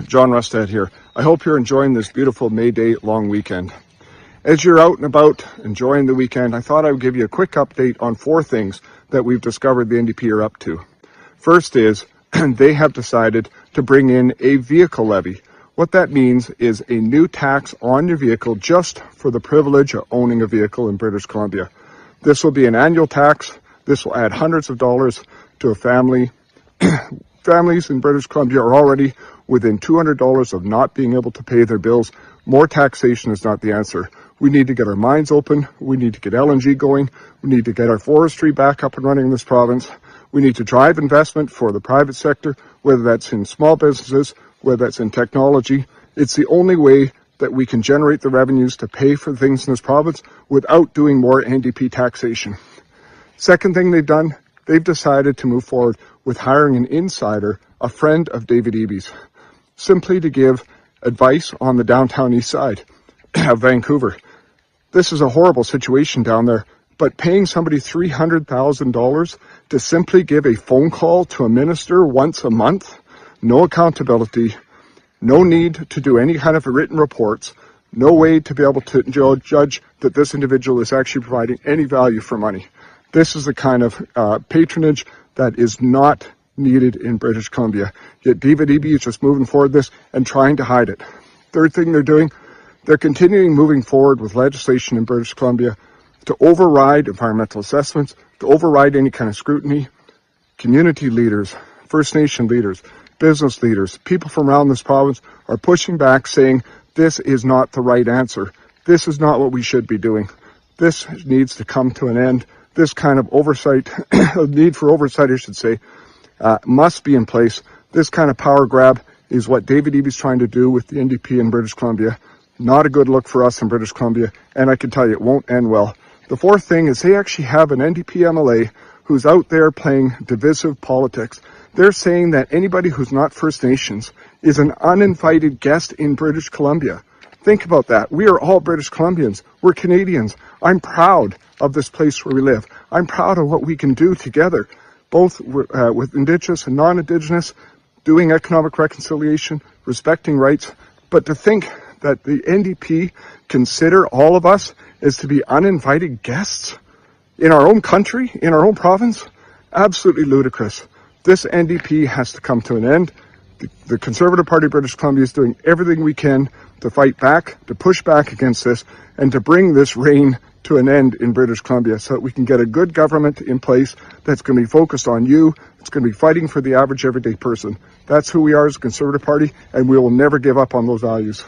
John Rustad here. I hope you're enjoying this beautiful May Day long weekend. As you're out and about enjoying the weekend, I thought I would give you a quick update on 4 things that we've discovered the NDP are up to. First is, they have decided to bring in a vehicle levy. What that means is a new tax on your vehicle just for the privilege of owning a vehicle in British Columbia. This will be an annual tax. This will add hundreds of dollars to a family. Families in British Columbia are already within $200 of not being able to pay their bills. More taxation is not the answer. We need to get our mines open. We need to get LNG going. We need to get our forestry back up and running in this province. We need to drive investment for the private sector, whether that's in small businesses, whether that's in technology. It's the only way that we can generate the revenues to pay for things in this province without doing more NDP taxation. Second thing they've done, they've decided to move forward with hiring an insider, a friend of David Eby's, simply to give advice on the downtown east side of Vancouver. This is a horrible situation down there, but paying somebody $300,000 to simply give a phone call to a minister once a month, no accountability, no need to do any kind of written reports, no way to be able to judge that this individual is actually providing any value for money. This is the kind of patronage that is not needed in British Columbia. Yet David Eby is just moving forward this and trying to hide it. Third thing they're doing, they're continuing moving forward with legislation in British Columbia to override environmental assessments, to override any kind of scrutiny. Community leaders, First Nation leaders, business leaders, people from around this province are pushing back saying this is not the right answer. This is not what we should be doing. This needs to come to an end. This kind of oversight, need for oversight, I should say, must be in place. This kind of power grab is what David Eby is trying to do with the NDP in British Columbia. Not a good look for us in British Columbia, and I can tell you it won't end well. The fourth thing is they actually have an NDP MLA who's out there playing divisive politics. They're saying that anybody who's not First Nations is an uninvited guest in British Columbia. Think about that. We are all British Columbians. We're Canadians. I'm proud of this place where we live. I'm proud of what we can do together, both with Indigenous and non-Indigenous, doing economic reconciliation, respecting rights. But to think that the NDP consider all of us as to be uninvited guests in our own country, in our own province, absolutely ludicrous. This NDP has to come to an end. The Conservative Party of British Columbia is doing everything we can to fight back, to push back against this, and to bring this reign to an end in British Columbia so that we can get a good government in place that's going to be focused on you, it's going to be fighting for the average everyday person. That's who we are as a Conservative Party, and we will never give up on those values.